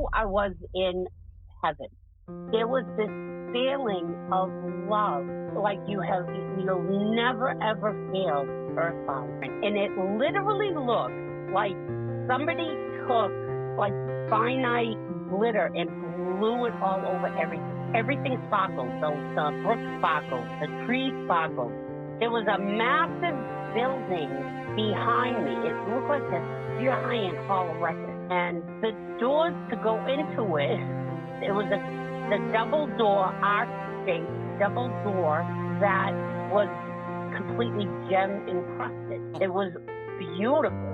knew I was in heaven. There was this feeling of love, like you'll never ever feel earthbound. And it literally looked like somebody took like finite glitter and blew it all over everything. Everything sparkled. The brook sparkled, the trees sparkled. There was a massive building behind me. It looked like a giant hall of records. And the doors to go into it, it was the double door, arch-shaped double door that was completely gem-encrusted. It was beautiful.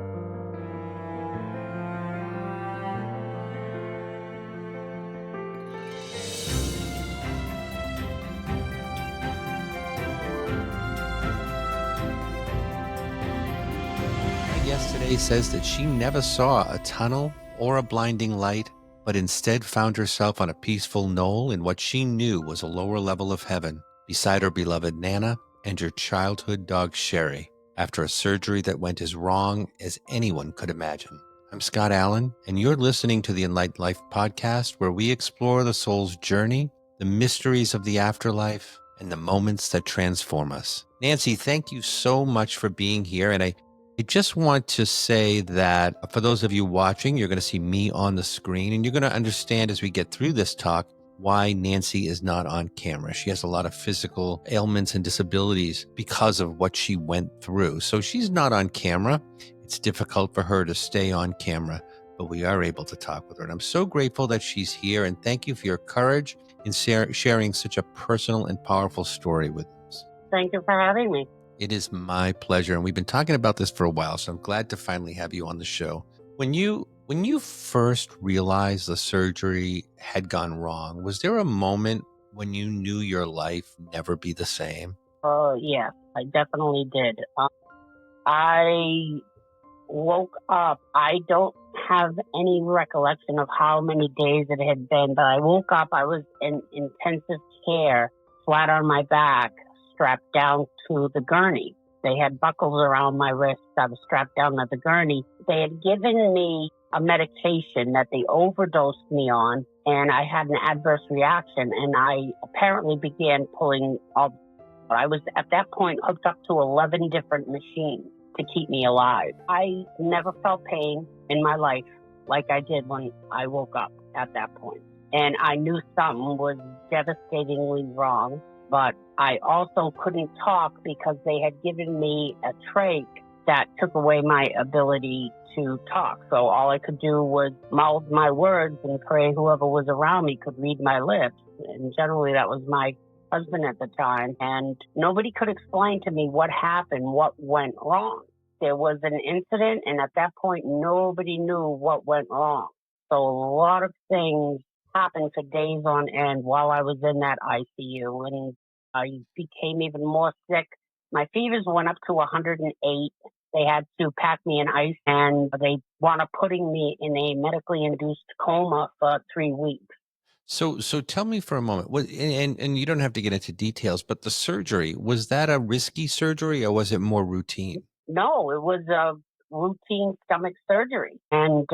Guest today says that she never saw a tunnel or a blinding light, but instead found herself on a peaceful knoll in what she knew was a lower level of heaven, beside her beloved Nana and her childhood dog Sherry, after a surgery that went as wrong as anyone could imagine. I'm Scott Allan, and you're listening to the Enlightened Life podcast, where we explore the soul's journey, the mysteries of the afterlife, and the moments that transform us. Nancy, thank you so much for being here, and I just want to say that for those of you watching, you're going to see me on the screen, and you're going to understand as we get through this talk why Nancy is not on camera. She has a lot of physical ailments and disabilities because of what she went through. So she's not on camera. It's difficult for her to stay on camera, but we are able to talk with her. And I'm so grateful that she's here, and thank you for your courage in sharing such a personal and powerful story with us. Thank you for having me. It is my pleasure. And we've been talking about this for a while, so I'm glad to finally have you on the show. When you first realized the surgery had gone wrong, was there a moment when you knew your life never be the same? Oh, yeah, I definitely did. I woke up. I don't have any recollection of how many days it had been, but I woke up. I was in intensive care, flat on my back, strapped down to the gurney. They had buckles around my wrists. I was strapped down to the gurney. They had given me a medication that they overdosed me on, and I had an adverse reaction, and I apparently began pulling all. I was at that point hooked up to 11 different machines to keep me alive. I never felt pain in my life like I did when I woke up at that point. And I knew something was devastatingly wrong. But I also couldn't talk because they had given me a trach that took away my ability to talk. So all I could do was mouth my words and pray whoever was around me could read my lips. And generally that was my husband at the time. And nobody could explain to me what happened, what went wrong. There was an incident, and at that point, nobody knew what went wrong. So a lot of things happened for days on end while I was in that ICU, and I became even more sick. My fevers went up to 108. They had to pack me in ice, and they wound up putting me in a medically induced coma for 3 weeks. So tell me for a moment, and you don't have to get into details, but the surgery, was that a risky surgery or was it more routine? No, it was a routine stomach surgery, and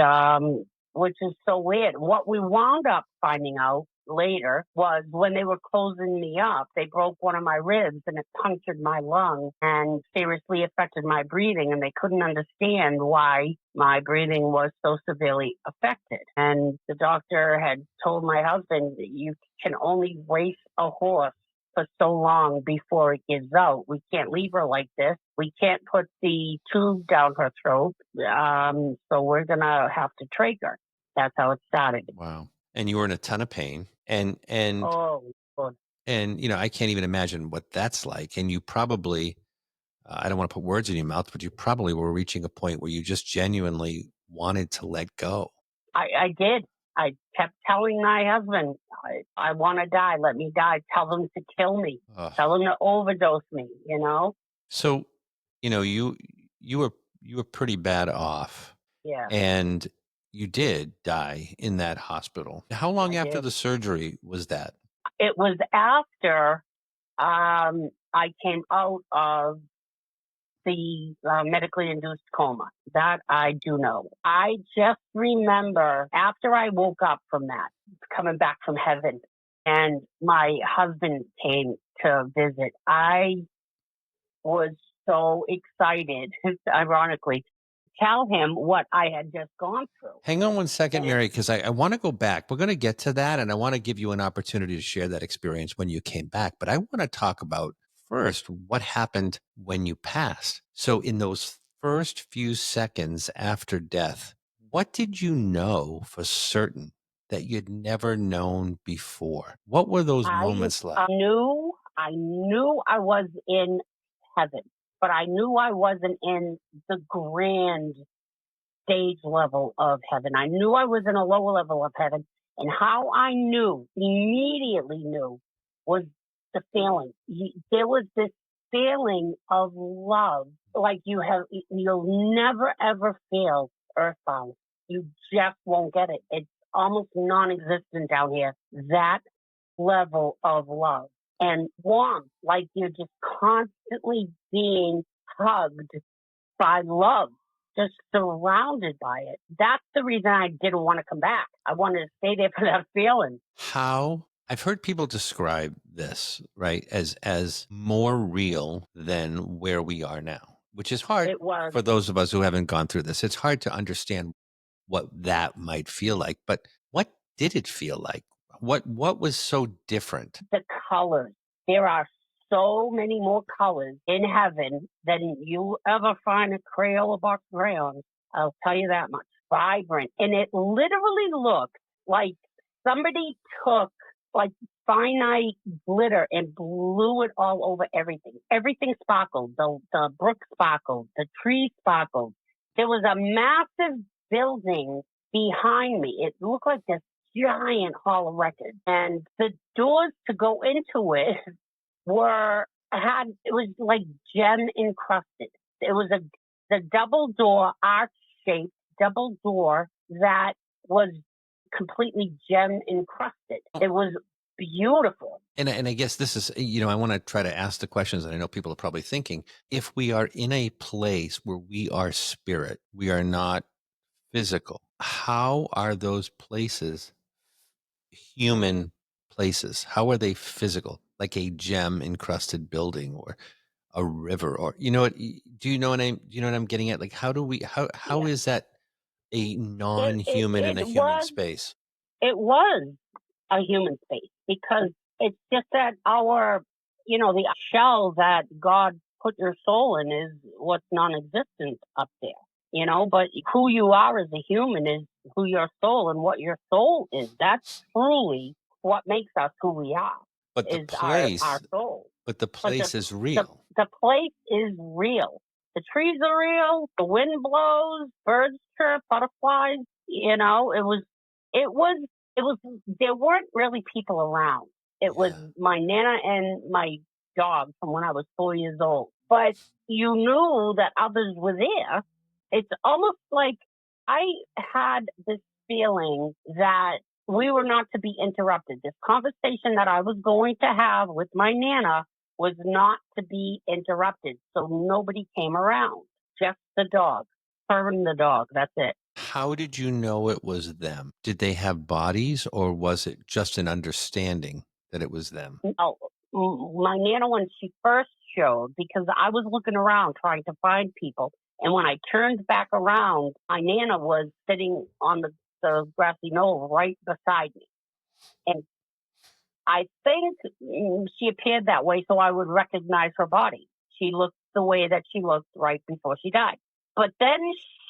which is so weird. What we wound up finding out later was when they were closing me up, they broke one of my ribs and it punctured my lung and seriously affected my breathing, and they couldn't understand why my breathing was so severely affected. And the doctor had told my husband that you can only race a horse for so long before it gives out. We can't leave her like this. We can't put the tube down her throat. So we're going to have to trach her. That's how it started. Wow. And you were in a ton of pain. And oh, God. And, I can't even imagine what that's like. And you probably, I don't want to put words in your mouth, but you probably were reaching a point where you just genuinely wanted to let go. I did. I kept telling my husband, I want to die. Let me die. Tell them to kill me. Tell them to overdose me, So, you were pretty bad off. Yeah. And you did die in that hospital. How long after the surgery was that? It was after I came out of the medically induced coma. That I do know. I just remember after I woke up from that, coming back from heaven, and my husband came to visit, I was so excited, ironically, to tell him what I had just gone through. Hang on one second, Mary, because I want to go back. We're going to get to that, and I want to give you an opportunity to share that experience when you came back. But I want to talk about first what happened when you passed. So, in those first few seconds after death, what did you know for certain that you'd never known before? What were those moments like? I knew I was in heaven, but I knew I wasn't in the grand stage level of heaven. I knew I was in a lower level of heaven. And how I immediately knew, was the feeling. There was this feeling of love, like you'll never ever feel earthbound. You just won't get it. It's almost non-existent down here. That level of love and warmth, like you're just constantly being hugged by love, just surrounded by it. That's the reason I didn't want to come back. I wanted to stay there for that feeling. How I've heard people describe this, right, as more real than where we are now, which is hard It was for those of us who haven't gone through this. It's hard to understand what that might feel like, but what did it feel like? What was so different? the colors. There are so many more colors in heaven than you ever find a Crayola box of crayons. I'll tell you that much. Vibrant. And it literally looked like somebody took like finite glitter and blew it all over everything. Everything sparkled. The brook sparkled. The tree sparkled. There was a massive building behind me. It looked like this giant hall of records. And the doors to go into it it was like gem-encrusted. It was the double door, arch-shaped double door that was completely gem-encrusted. It was beautiful. And I guess this is, I want to try to ask the questions that I know people are probably thinking. If we are in a place where we are spirit, we are not physical, how are those places human places? How are they physical? Like a gem encrusted building or a river, or do you know what I'm getting at? Like, how Yeah. is that a non-human in a human space? It was a human space because it's just that the shell that God put your soul in is what's non-existent up there, but who you are as a human is who your soul and what your soul is. That's truly what makes us who we are. But the Is our place, soul. but the But place is real. the place is real. The trees are real. The wind blows. Birds chirp. Butterflies. It was. There weren't really people around. It was my nana and my dog from when I was 4 years old. But you knew that others were there. It's almost like I had this feeling that we were not to be interrupted. This conversation that I was going to have with my nana was not to be interrupted. So nobody came around, just the dog, her and the dog. That's it. How did you know it was them? Did they have bodies, or was it just an understanding that it was them? No, my nana, when she first showed, because I was looking around trying to find people, and when I turned back around, my nana was sitting on the grassy knoll right beside me. And I think she appeared that way so I would recognize her body. She looked the way that she looked right before she died. But then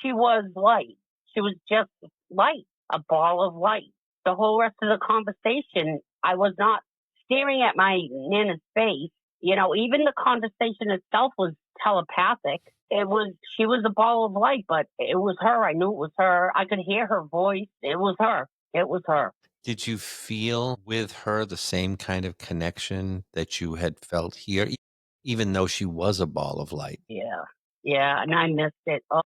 she was light. She was just light, a ball of light. The whole rest of the conversation, I was not staring at my Nana's face. Even the conversation itself was telepathic. She was a ball of light, but it was her. I knew it was her. I could hear her voice. It was her. It was her. Did you feel with her the same kind of connection that you had felt here, even though she was a ball of light? Yeah. Yeah. And I missed it. Oh,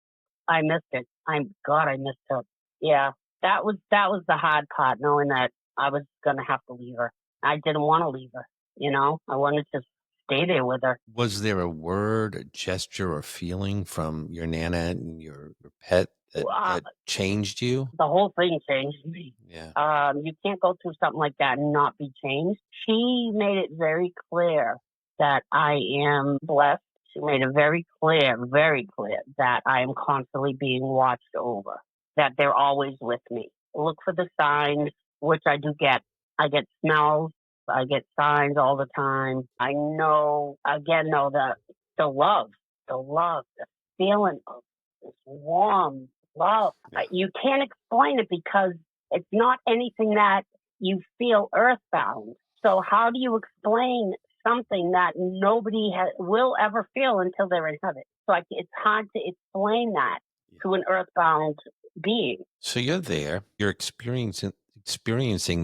I missed it. I missed her. Yeah. That was the hard part, knowing that I was going to have to leave her. I didn't want to leave her. I wanted to stay there with her. Was there a word, a gesture, or feeling from your Nana and your pet that changed you? The whole thing changed me. Yeah. You can't go through something like that and not be changed. She made it very clear that I am blessed. She made it very clear that I am constantly being watched over, that they're always with me. Look for the signs, which I do get. I get smells. I get signs all the time. I know, again, though, the love, the feeling of this warm love. Yeah. You can't explain it because it's not anything that you feel earthbound. So how do you explain something that nobody will ever feel until they're in heaven? So it's hard to explain that to an earthbound being. So you're there, you're experiencing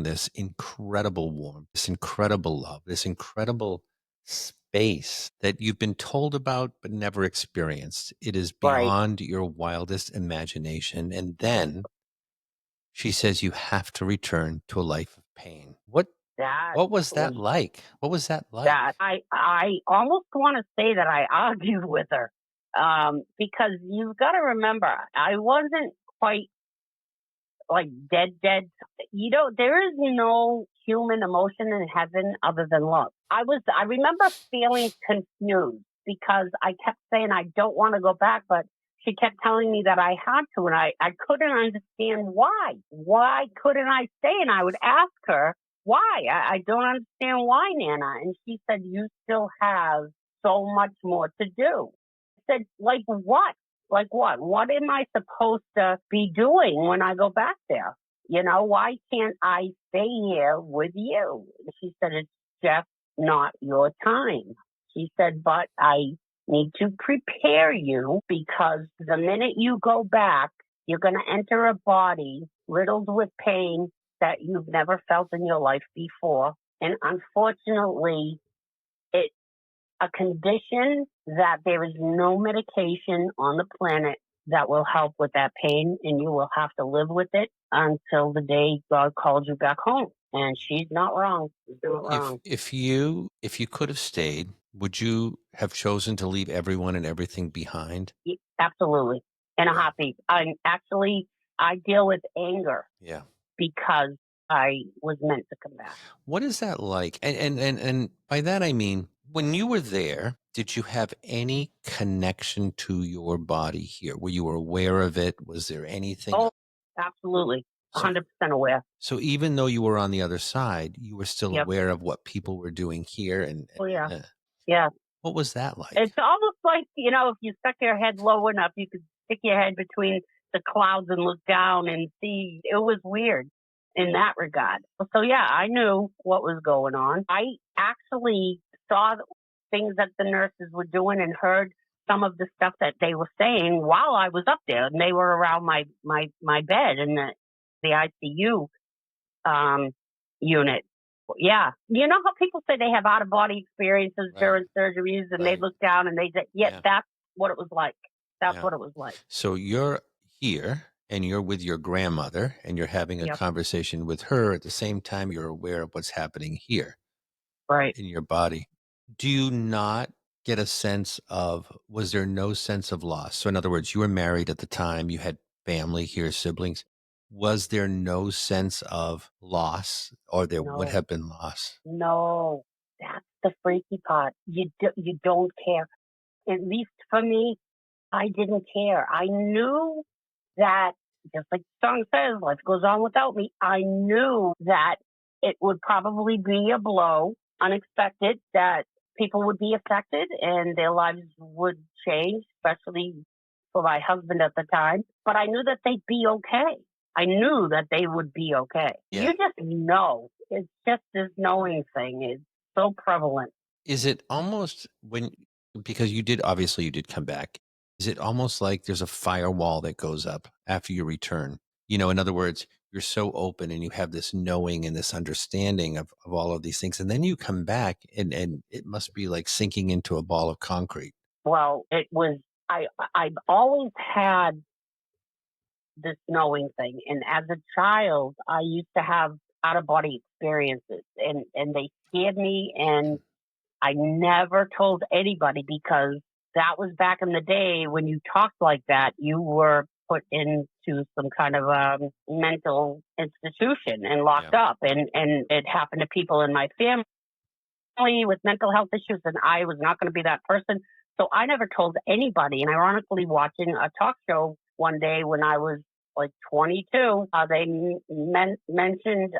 this incredible warmth, this incredible love, this incredible space that you've been told about but never experienced. It is beyond your wildest imagination. And then she says you have to return to a life of pain. What was that like? What was that like? That I almost want to say that I argued with her, because you've got to remember, I wasn't quite like dead. There is no human emotion in heaven other than love. I remember feeling confused because I kept saying I don't want to go back, but she kept telling me that I had to, and I couldn't understand why. Why couldn't I stay? And I would ask her, why? I don't understand why, Nana. And she said, you still have so much more to do. I said, like what? Like what? What am I supposed to be doing when I go back there? Why can't I stay here with you? She said, it's just not your time. She said, but I need to prepare you because the minute you go back, you're going to enter a body riddled with pain that you've never felt in your life before. And unfortunately, it's a condition that there is no medication on the planet that will help with that pain, and you will have to live with it until the day God calls you back home. And she's not wrong. She's not wrong. If you could have stayed, would you have chosen to leave everyone and everything behind? Absolutely. In a heartbeat. I deal with anger. Yeah. Because I was meant to come back. What is that like? And by that I mean, when you were there, did you have any connection to your body here? Were you aware of it? Was there anything? Oh, absolutely. 100% aware. So even though you were on the other side, you were still aware of what people were doing here. Yeah. What was that like? It's almost like, if you stuck your head low enough, you could stick your head between the clouds and look down and see. It was weird in that regard. So yeah, I knew what was going on. I actually saw things that the nurses were doing and heard some of the stuff that they were saying while I was up there, and they were around my bed in the ICU unit. Yeah. You know how people say they have out-of-body experiences during surgeries, and they look down and they say, that's what it was like. That's what it was like. So you're here and you're with your grandmother and you're having a conversation with her. At the same time, you're aware of what's happening here in your body. Do you not get a sense of, was there no sense of loss? So in other words, you were married at the time, you had family here, siblings. Was there no sense of loss, or there would have been loss? No, that's the freaky part. You don't care. At least for me, I didn't care. I knew that, just like the song says, life goes on without me. I knew that it would probably be a blow, unexpected, that people would be affected and their lives would change, especially for my husband at the time. But I knew that they'd be okay. I knew that they would be okay. Yeah. You just know. It's just this knowing thing. It's so prevalent. Is it almost because you did come back, is it almost like there's a firewall that goes up after you return? In other words, you're so open and you have this knowing and this understanding of all of these things. And then you come back and it must be like sinking into a ball of concrete. Well, it was, I've always had this knowing thing. And as a child, I used to have out of body experiences and they scared me, and I never told anybody because that was back in the day when you talked like that, you were put into some kind of mental institution and locked up. And it happened to people in my family with mental health issues, and I was not going to be that person. So I never told anybody. And ironically, watching a talk show one day when I was like 22, they mentioned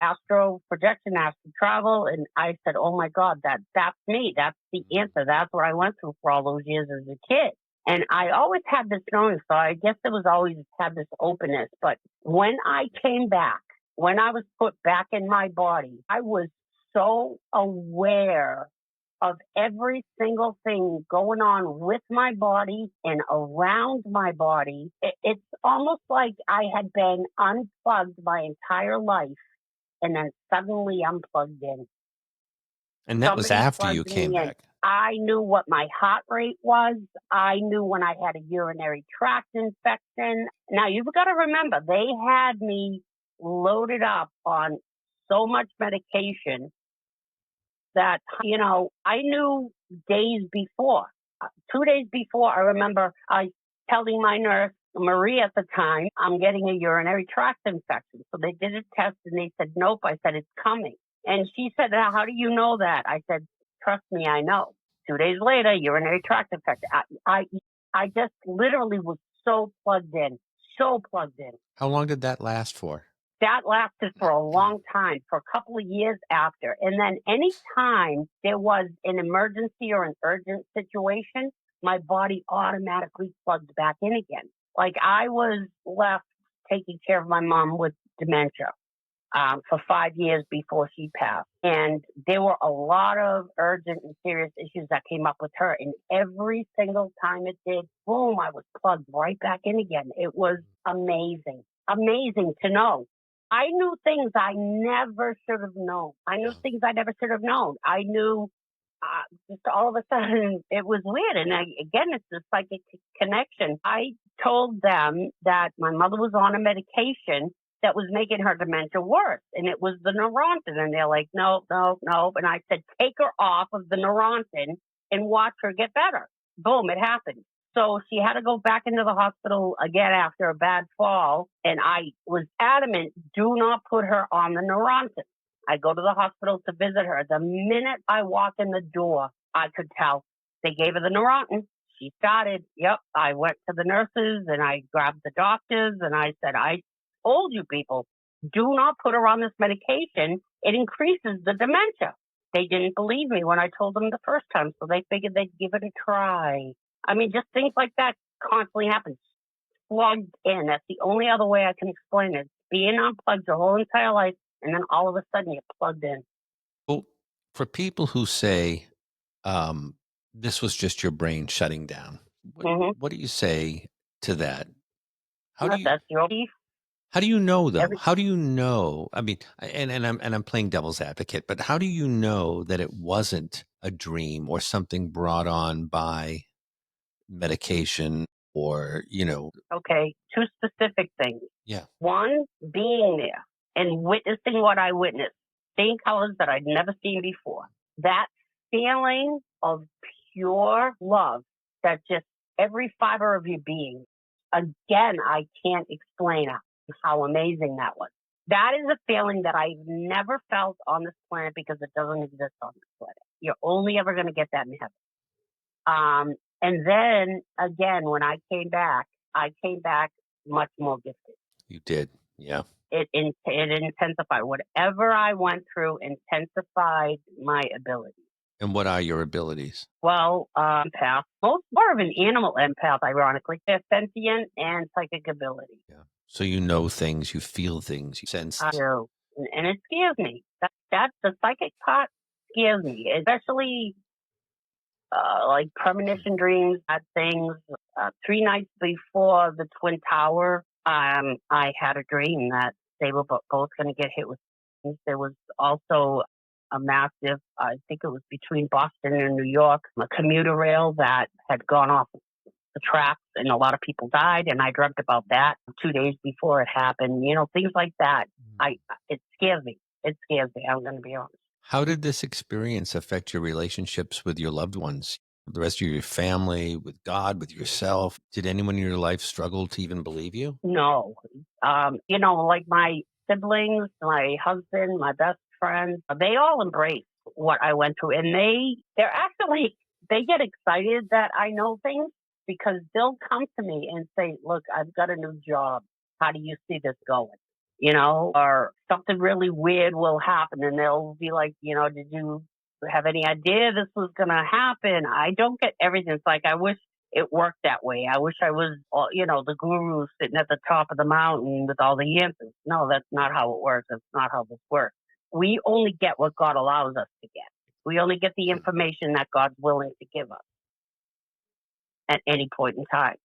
astral projection, astral travel, and I said, "Oh my God, that's me. That's the answer. That's what I went through for all those years as a kid." And I always had this knowing, so I guess it was always had this openness. But when I came back, when I was put back in my body, I was so aware of every single thing going on with my body and around my body. It's almost like I had been unplugged my entire life and then suddenly unplugged in. And that was after you came back. I knew what my heart rate was. I knew when I had a urinary tract infection. Now, you've got to remember, they had me loaded up on so much medication that, I knew days before. 2 days before, I remember I telling my nurse, Marie at the time, I'm getting a urinary tract infection. So they did a test and they said, nope. I said, it's coming. And she said, how do you know that? I said, trust me, I know. 2 days later, urinary tract infection. I just literally was so plugged in. How long did that last for? That lasted for a long time, for a couple of years after. And then any time there was an emergency or an urgent situation, my body automatically plugged back in again. Like I was left taking care of my mom with dementia for 5 years before she passed. And there were a lot of urgent and serious issues that came up with her. And every single time it did, boom, I was plugged right back in again. It was amazing to know. I knew things I never should have known. I knew just all of a sudden it was weird. And again, it's the psychic connection. I told them that my mother was on a medication that was making her dementia worse. And it was the Neurontin. And they're like, no. And I said, take her off of the Neurontin and watch her get better. Boom, it happened. So she had to go back into the hospital again after a bad fall. And I was adamant, do not put her on the Neurontin. I go to the hospital to visit her. The minute I walk in the door, I could tell. They gave her the Neurontin. She started. Yep. I went to the nurses and I grabbed the doctors and I said, I told you people, do not put her on this medication. It increases the dementia. They didn't believe me when I told them the first time, so they figured they'd give it a try. I mean, just things like that constantly happen. Plugged in. That's the only other way I can explain it. Being unplugged your whole entire life, and then all of a sudden you're plugged in. Well, for people who say this was just your brain shutting down, what do you say to that? That's your belief. How do you know, though? How do you know? I mean, and I'm playing devil's advocate, but how do you know that it wasn't a dream or something brought on by medication or, Okay, two specific things. Yeah. One, being there and witnessing what I witnessed, seeing colors that I'd never seen before. That feeling of pure love that just every fiber of your being. Again, I can't explain how amazing that was. That is a feeling that I've never felt on this planet because it doesn't exist on this planet. You're only ever going to get that in heaven. And then again, when I came back much more gifted. You did, yeah. It intensified. Whatever I went through intensified my ability. And what are your abilities? Well, empath. More of an animal empath, ironically. They're sentient and psychic ability. Yeah. So you know things, you feel things, you sense. I do. And it scares me. That's the psychic part scares me, especially like premonition dreams, bad things. 3 nights before the Twin Tower, I had a dream that they were both going to get hit with things. There was also a massive, I think it was between Boston and New York, a commuter rail that had gone off the tracks and a lot of people died. And I dreamt about that 2 days before it happened. Things like that. It scares me. I'm going to be honest. How did this experience affect your relationships with your loved ones, the rest of your family, with God, with yourself? Did anyone in your life struggle to even believe you? No. Like my siblings, my husband, my best friend, they all embrace what I went through. And they're actually, they get excited that I know things because they'll come to me and say, look, I've got a new job. How do you see this going? Or something really weird will happen and they'll be like, did you have any idea this was going to happen? I don't get everything. It's like, I wish it worked that way. I wish I was, the guru sitting at the top of the mountain with all the answers. No, that's not how it works. That's not how this works. We only get what God allows us to get. We only get the information that God's willing to give us at any point in time.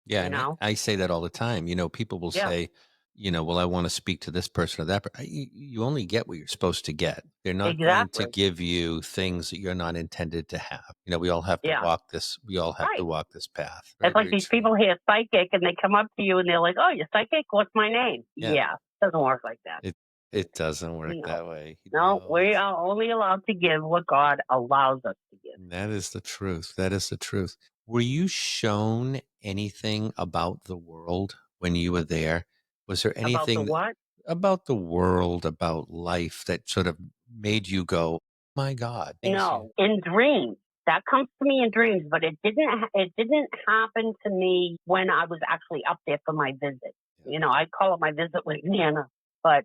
Yeah, You and know? I say that all the time. People will Yeah, say, well, I want to speak to this person or that. You only get what you're supposed to get. They're not going to exactly. give you things that you're not intended to have. We all have to Yeah, walk this. We all have to right. walk this path. Very, It's like very these true. people hear psychic and they come up to you and they're like, "Oh, you're psychic? What's my name?" Yeah, Yeah, doesn't work like that. it doesn't work No, that way. no, No, we it's are only allowed to give what God allows us to give. that is the truth. That is the truth. Were you shown anything about the world when you were there? Was there About the anything what? about the world, about life that sort of made you go, "My God, things you." No, in dreams. That comes to me in dreams, but it didn't happen to me when I was actually up there for my visit. Yeah. I call it my visit with Nana. But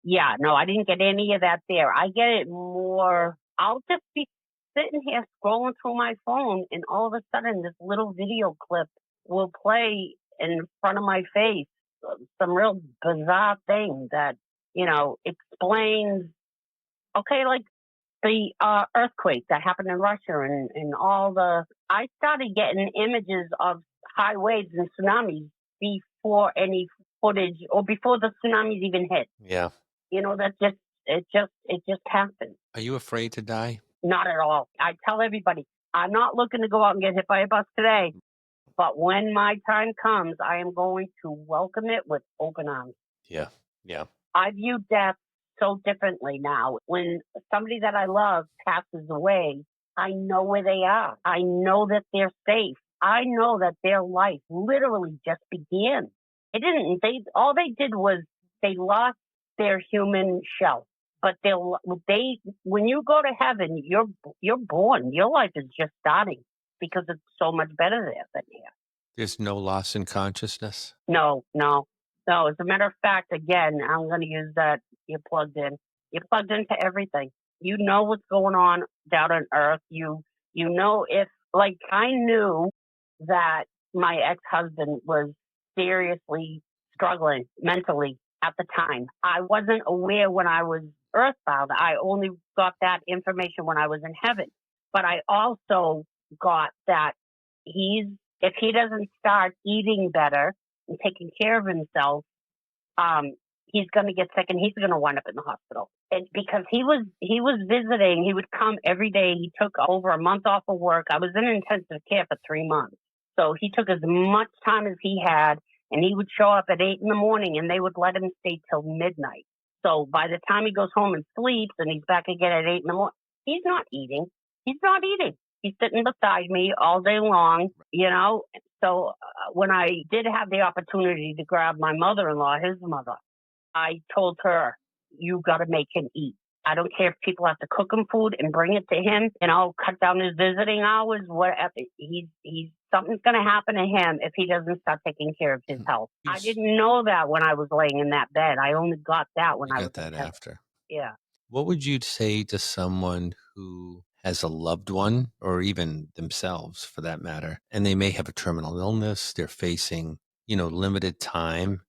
yeah, no, I didn't get any of that there. I get it more. I'll just be sitting here scrolling through my phone, and all of a sudden, this little video clip will play in front of my face. Some real bizarre thing that explains. Okay, like the earthquake that happened in Russia and all I started getting images of high waves and tsunamis before any footage or before the tsunamis even hit. Yeah. That it just happened. Are you afraid to die? Not at all. I tell everybody, I'm not looking to go out and get hit by a bus today, but when my time comes, I am going to welcome it with open arms. Yeah. Yeah. I view death so differently now. When somebody that I love passes away, I know where they are. I know that they're safe. I know that their life literally just began. It didn't. All they did was they lost their human shell. But when you go to heaven, you're born. Your life is just starting because it's so much better there than here. There's no loss in consciousness. No, no, no. As a matter of fact, again, I'm going to use that you're plugged in. You're plugged into everything. You know what's going on down on Earth. You know if like I knew that my ex-husband was seriously struggling mentally at the time. I wasn't aware when I was earthbound. I only got that information when I was in heaven. But I also got that he's if he doesn't start eating better and taking care of himself, he's going to get sick and he's going to wind up in the hospital. And because he was visiting, he would come every day. He took over a month off of work. I was in intensive care for 3 months, so he took as much time as he had, and he would show up at 8 in the morning, and they would let him stay till midnight. So by the time he goes home and sleeps, and he's back again at 8 in the morning, he's not eating. He's not eating. He's sitting beside me all day long. So when I did have the opportunity to grab my mother-in-law, his mother, I told her, you got to make him eat. I don't care if people have to cook him food and bring it to him, cut down his visiting hours, whatever. Something's going to happen to him if he doesn't start taking care of his health. I didn't know that when I was laying in that bed. I only got that when You I was got in that heaven. after. Yeah. What would you say to someone who has a loved one, or even themselves for that matter, and they may have a terminal illness, they're facing, limited time,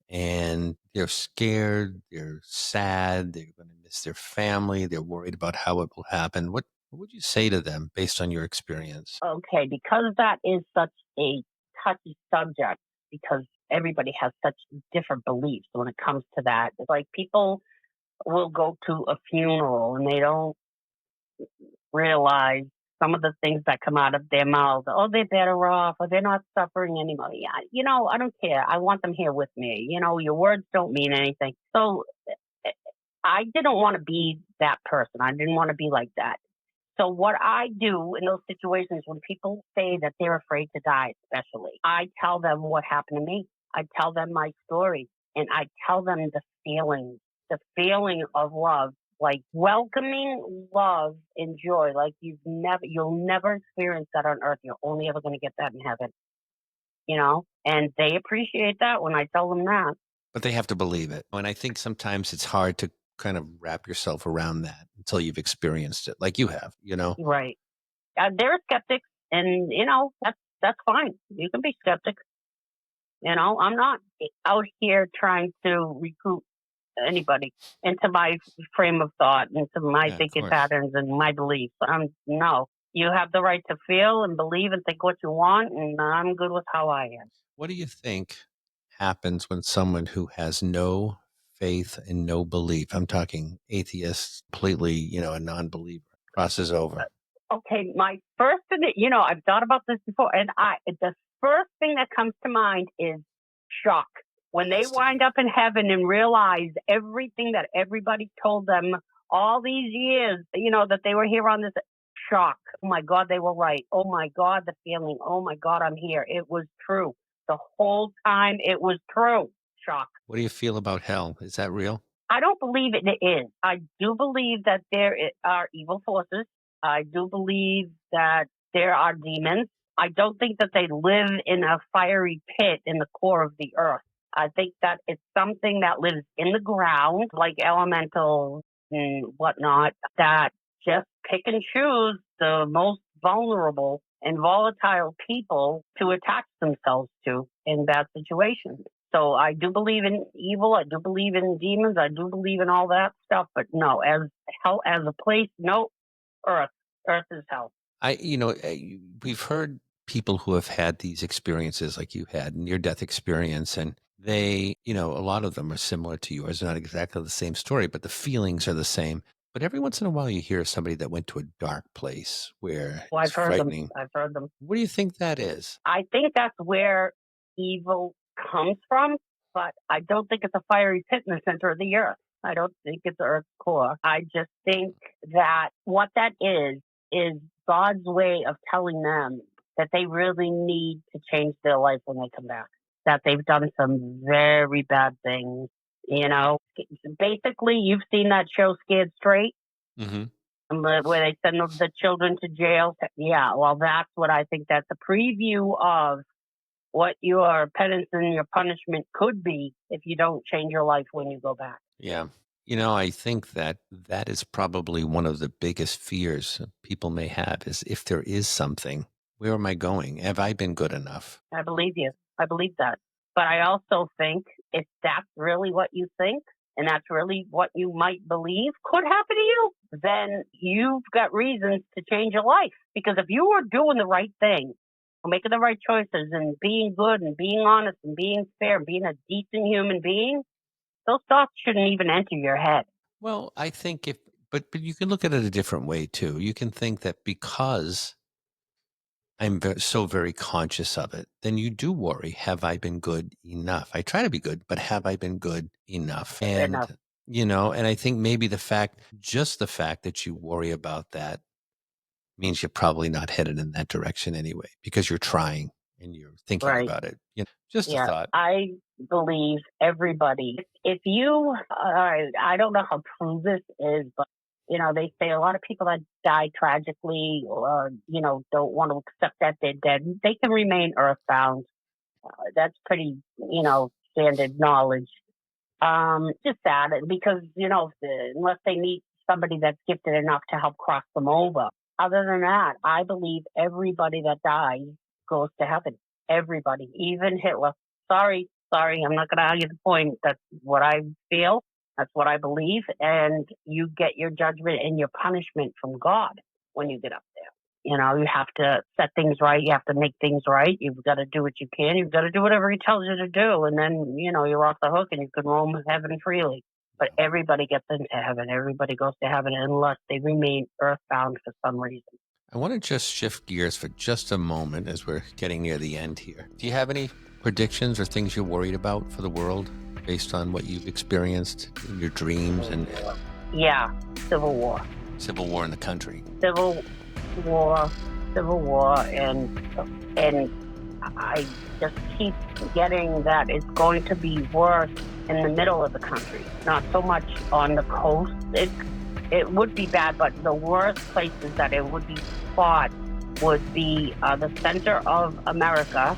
and they're scared, they're sad, they're going to miss their family, they're worried about how it will happen. What would you say to them based on your experience? Okay, because that is such a touchy subject, because everybody has such different beliefs when it comes to that. It's like people will go to a funeral and they don't realize some of the things that come out of their mouths. Oh, they're better off, or they're not suffering anymore. Yeah, I don't care. I want them here with me. Your words don't mean anything. So I didn't want to be that person. I didn't want to be like that. So what I do in those situations when people say that they're afraid to die, especially, I tell them what happened to me. I tell them my story, and I tell them the feeling of love, like welcoming love and joy, like you'll never experience that on earth. You're only ever going to get that in heaven, and they appreciate that when I tell them that. But they have to believe it. And I think sometimes it's hard to kind of wrap yourself around that until you've experienced it, like you have. Right. They're skeptics, and that's fine. You can be skeptic. I'm not out here trying to recruit anybody into my frame of thought, into my thinking patterns and my beliefs. No. You have the right to feel and believe and think what you want, and I'm good with how I am. What do you think happens when someone who has no faith and no belief, I'm talking atheist, completely, a non-believer, crosses over? Okay, my first thing I've thought about this before, and the first thing that comes to mind is shock. When they wind up in heaven and realize everything that everybody told them all these years, that they were here on this, shock. Oh my God, they were right. Oh my God, the feeling. Oh my God, I'm here. It was true. The whole time it was true. Shock. What do you feel about hell? Is that real? I don't believe it is. I do believe that there are evil forces. I do believe that there are demons. I don't think that they live in a fiery pit in the core of the earth. I think that it's something that lives in the ground, like elementals and whatnot, that just pick and choose the most vulnerable and volatile people to attach themselves to in bad situations. So I do believe in evil. I do believe in demons. I do believe in all that stuff. But no, as hell as a place, no. Earth is hell. We've heard people who have had these experiences like you had, near-death experience, and they, a lot of them are similar to yours. Not exactly the same story, but the feelings are the same. But every once in a while, you hear somebody that went to a dark place where it's frightening. I've heard them. What do you think that is? I think that's where evil comes from, but I don't think it's a fiery pit in the center of the earth. I don't think it's Earth's core. I just think that what that is God's way of telling them that they really need to change their life when they come back, that they've done some very bad things. Basically, you've seen that show Scared Straight, where they send the children to jail. Yeah, well, that's what I think. That's a preview of what your penance and your punishment could be if you don't change your life when you go back. Yeah. I think that is probably one of the biggest fears people may have is if there is something, where am I going? Have I been good enough? I believe you. I believe that. But I also think if that's really what you think and that's really what you might believe could happen to you, then you've got reasons to change your life. Because if you were doing the right thing, making the right choices and being good and being honest and being fair and being a decent human being, those thoughts shouldn't even enter your head. Well, I think but you can look at it a different way too. You can think that because I'm so very conscious of it, then you do worry, have I been good enough? I try to be good, but have I been good enough? And, and I think maybe just the fact that you worry about that means you're probably not headed in that direction anyway, because you're trying and you're thinking about it. Just a thought. I believe everybody, if you, I don't know how true this is, but they say a lot of people that die tragically or, don't want to accept that they're dead, they can remain earthbound. That's pretty, standard knowledge. Just sad because, unless they meet somebody that's gifted enough to help cross them over. Other than that, I believe everybody that dies goes to heaven. Everybody, even Hitler. Sorry, I'm not going to argue the point. That's what I feel. That's what I believe. And you get your judgment and your punishment from God when you get up there. You have to set things right. You have to make things right. You've got to do what you can. You've got to do whatever he tells you to do. And then, you're off the hook and you can roam heaven freely. But everybody gets into heaven. Everybody goes to heaven unless they remain earthbound for some reason. I want to just shift gears for just a moment as we're getting near the end here. Do you have any predictions or things you're worried about for the world? based on what you've experienced in your dreams and Yeah, civil war. Civil war in the country. Civil war, and I just keep getting that it's going to be worse in the middle of the country, not so much on the coast. It would be bad, but the worst places that it would be fought would be the center of America,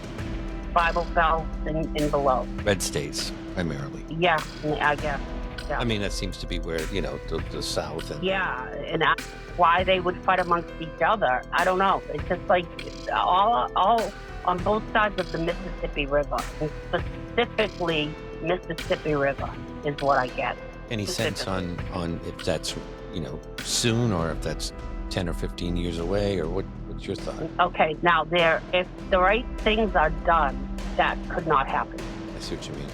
Bible Belt and below. Red states, primarily. Yeah, I guess. Yeah. I mean, that seems to be where, the South. And yeah, and why they would fight amongst each other, I don't know. It's just like all on both sides of the Mississippi River, and specifically Mississippi River is what I get. Any sense on if that's, soon, or if that's 10 or 15 years away, or what's your thought? Okay, now if the right things are done, that could not happen. I see what you mean.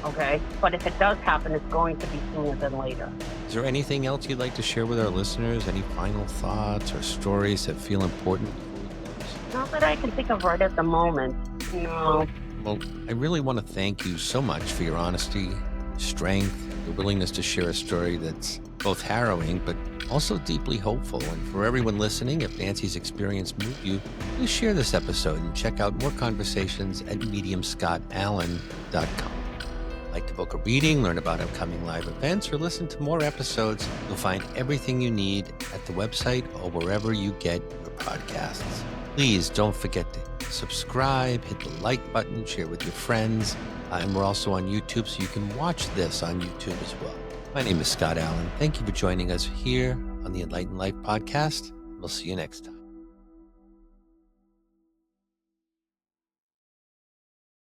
Okay, but if it does happen, it's going to be sooner than later. Is there anything else you'd like to share with our listeners? Any final thoughts or stories that feel important? Not that I can think of right at the moment. No. Well, I really want to thank you so much for your honesty, strength, your willingness to share a story that's both harrowing but also deeply hopeful. And for everyone listening, if Nancy's experience moved you, please share this episode and check out more conversations at mediumscottallan.com. Like to book a reading, learn about upcoming live events, or listen to more episodes, you'll find everything you need at the website or wherever you get your podcasts. Please don't forget to subscribe, hit the like button, share with your friends. And we're also on YouTube, so you can watch this on YouTube as well. My name is Scott Allan. Thank you for joining us here on the Enlightened Life podcast. We'll see you next time.